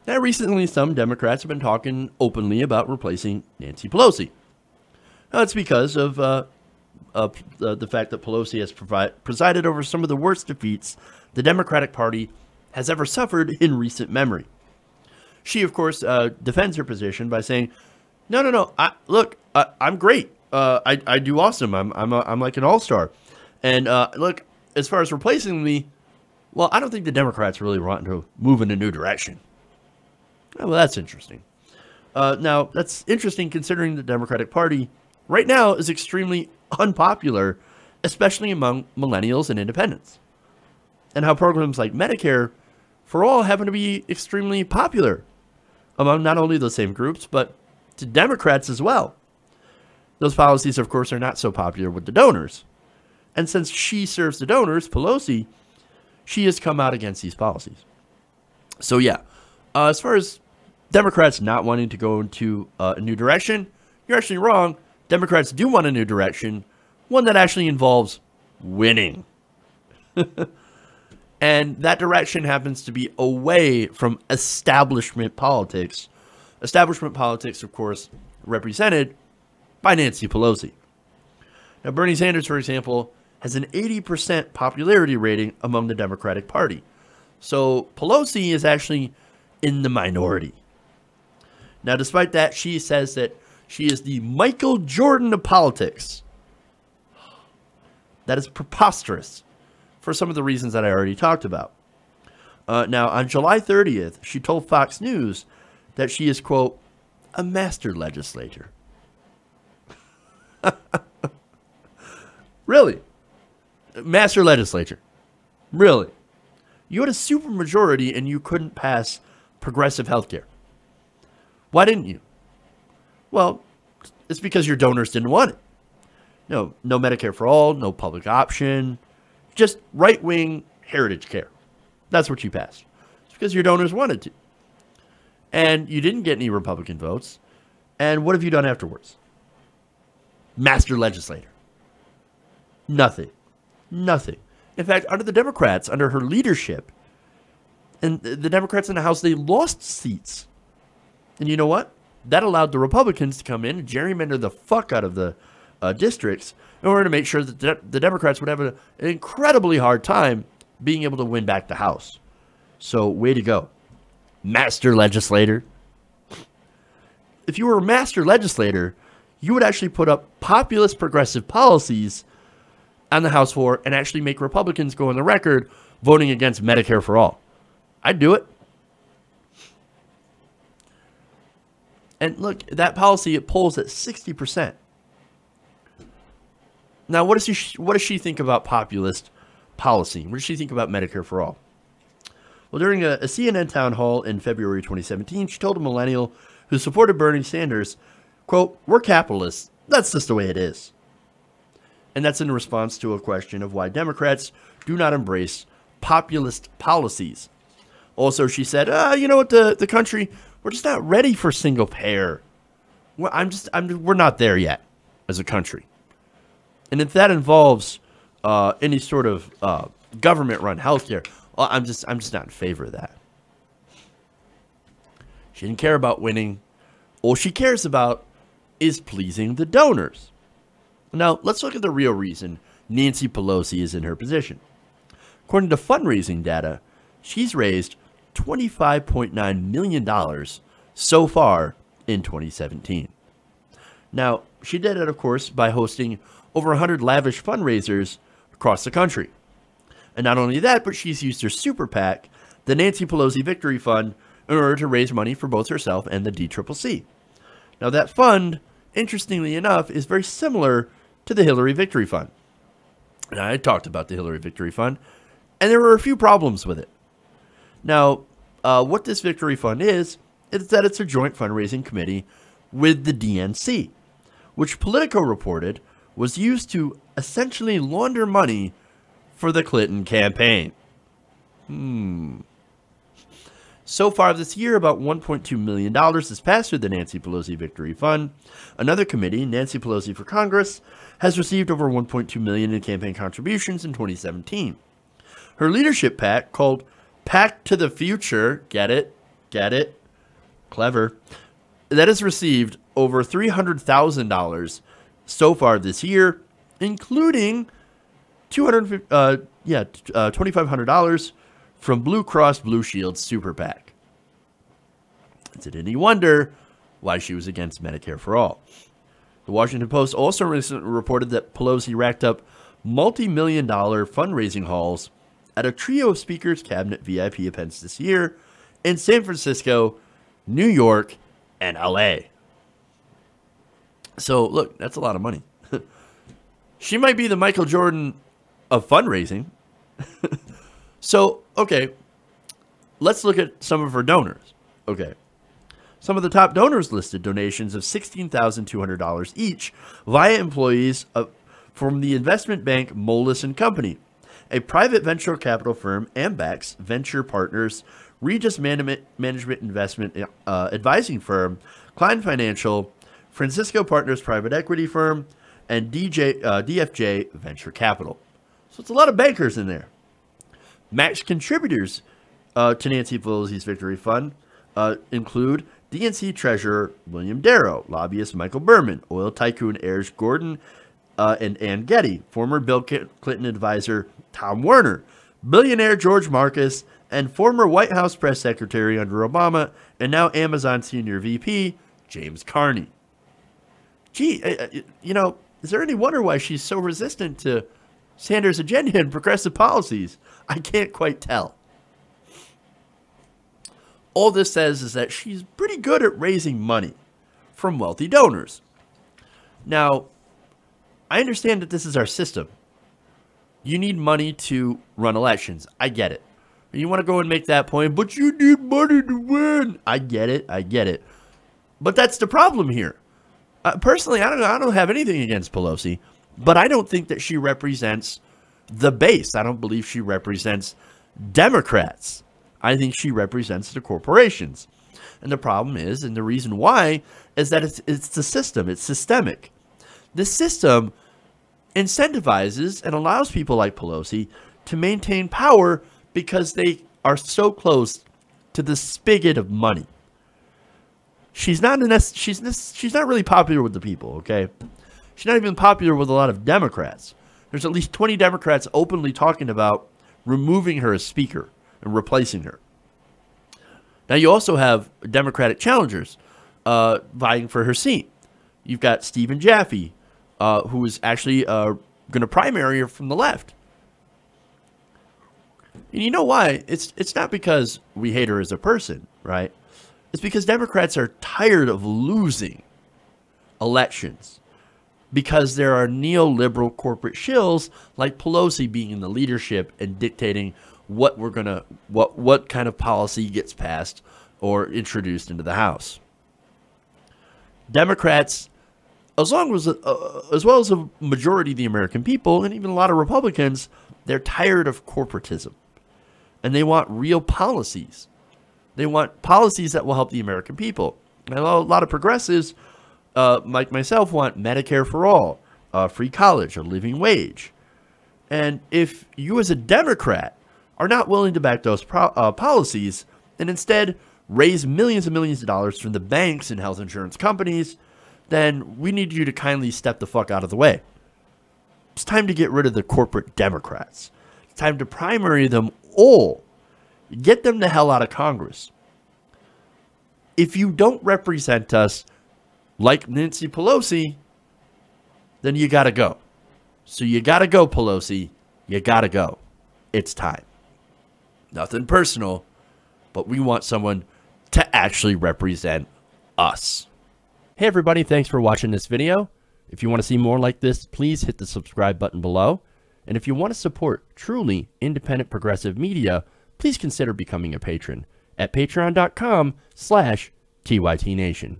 Now, recently, some Democrats have been talking openly about replacing Nancy Pelosi. Now, it's because of the fact that Pelosi has presided over some of the worst defeats the Democratic Party has ever suffered in recent memory. She, of course, defends her position by saying, "No. I'm great. I do awesome. I'm like an all-star. And look, as far as replacing me, well, I don't think the Democrats really want to move in a new direction." Well, that's interesting. Now, that's interesting considering the Democratic Party right now is extremely unpopular, especially among millennials and independents. And how programs like Medicare for All happen to be extremely popular among not only those same groups, but to Democrats as well. Those policies, of course, are not so popular with the donors. And since she serves the donors, Pelosi, she has come out against these policies. So yeah, as far as Democrats not wanting to go into a new direction, you're actually wrong. Democrats do want a new direction, one that actually involves winning. And that direction happens to be away from establishment politics. Establishment politics, of course, represented by Nancy Pelosi. Now, Bernie Sanders, for example, has an 80% popularity rating among the Democratic Party. So Pelosi is actually in the minority. Now, despite that, she says that she is the Michael Jordan of politics. That is preposterous for some of the reasons that I already talked about. Now, on July 30th, she told Fox News that she is, quote, a master legislator. Really? Master legislature. Really? You had a supermajority and you couldn't pass progressive health care. Why didn't you? Well, it's because your donors didn't want it. No Medicare for All, no public option, just right-wing heritage care. That's what you passed. It's because your donors wanted to. And you didn't get any Republican votes. And what have you done afterwards? Master legislator. Nothing. Nothing. In fact, under the Democrats, under her leadership, and the Democrats in the House, they lost seats. And you know what? That allowed the Republicans to come in and gerrymander the fuck out of the districts in order to make sure that the Democrats would have an incredibly hard time being able to win back the House. So, way to go. Master legislator. If you were a master legislator, you would actually put up populist progressive policies on the House floor and actually make Republicans go on the record voting against Medicare for All. I'd do it. And look, that policy, it polls at 60%. Now, what does she think about populist policy? What does she think about Medicare for All? Well, during a CNN town hall in February 2017, she told a millennial who supported Bernie Sanders, quote, we're capitalists. That's just the way it is. And that's in response to a question of why Democrats do not embrace populist policies. Also, she said, you know what, the country, we're just not ready for single payer. We're not there yet as a country. And if that involves any sort of government-run healthcare, well, I'm just not in favor of that. She didn't care about winning. All she cares about is pleasing the donors. Now, let's look at the real reason Nancy Pelosi is in her position. According to fundraising data, she's raised $25.9 million so far in 2017. Now, she did it, of course, by hosting over 100 lavish fundraisers across the country. And not only that, but she's used her super PAC, the Nancy Pelosi Victory Fund, in order to raise money for both herself and the DCCC. Now, that fund, interestingly enough, is very similar to the Hillary Victory Fund. Now, I talked about the Hillary Victory Fund, and there were a few problems with it. Now, what this Victory Fund is that it's a joint fundraising committee with the DNC, which Politico reported was used to essentially launder money for the Clinton campaign. So far this year, about $1.2 million has passed through the Nancy Pelosi Victory Fund. Another committee, Nancy Pelosi for Congress, has received over $1.2 million in campaign contributions in 2017. Her leadership PAC, called PAC to the Future, get it? Get it? Clever. That has received over $300,000 so far this year, including $2,500 from Blue Cross Blue Shield Super PAC. Is it any wonder why she was against Medicare for All? The Washington Post also recently reported that Pelosi racked up multi-million-dollar fundraising hauls at a trio of speakers, cabinet VIP events this year in San Francisco, New York, and LA. So, look, that's a lot of money. She might be the Michael Jordan of fundraising. So, okay, let's look at some of her donors. Okay. Some of the top donors listed donations of $16,200 each via employees from the investment bank Moelis & Company, a private venture capital firm, Ambax Venture Partners, Regis Management Investment Advising Firm, Klein Financial, Francisco Partners Private Equity Firm, and DFJ Venture Capital. So it's a lot of bankers in there. Match contributors to Nancy Pelosi's Victory Fund include DNC Treasurer William Darrow, lobbyist Michael Berman, oil tycoon Erich Gordon and Ann Getty, former Bill Clinton advisor Tom Werner, billionaire George Marcus, and former White House press secretary under Obama, and now Amazon senior VP James Carney. Gee, is there any wonder why she's so resistant to Sanders' agenda and progressive policies? I can't quite tell. All this says is that she's pretty good at raising money from wealthy donors. Now, I understand that this is our system. You need money to run elections. I get it. You want to go and make that point, but you need money to win. I get it. I get it. But that's the problem here. Personally, I don't have anything against Pelosi, but I don't think that she represents the base. I don't believe she represents Democrats. I think she represents the corporations. And the problem is, and the reason why, is that it's the system. It's systemic. The system incentivizes and allows people like Pelosi to maintain power because they are so close to the spigot of money. She's not really popular with the people, okay? She's not even popular with a lot of Democrats. There's at least 20 Democrats openly talking about removing her as speaker and replacing her. Now, you also have Democratic challengers vying for her seat. You've got Stephen Jaffe, who is actually going to primary her from the left. And you know why? It's not because we hate her as a person, right? It's because Democrats are tired of losing elections because there are neoliberal corporate shills like Pelosi being in the leadership and dictating what kind of policy gets passed or introduced into the House. Democrats, as well as a majority of the American people, and even a lot of Republicans, they're tired of corporatism. And they want real policies. They want policies that will help the American people. And a lot of progressives, like myself, want Medicare for All, free college, a living wage. And if you as a Democrat are not willing to back those policies and instead raise millions and millions of dollars from the banks and health insurance companies, then we need you to kindly step the fuck out of the way. It's time to get rid of the corporate Democrats. It's time to primary them all. Get them the hell out of Congress. If you don't represent us like Nancy Pelosi, then you got to go. So you got to go, Pelosi. You got to go. It's time. Nothing personal, but we want someone to actually represent us. Hey everybody, thanks for watching this video. If you want to see more like this, please hit the subscribe button below. And if you want to support truly independent progressive media, please consider becoming a patron at patreon.com/TYTNation.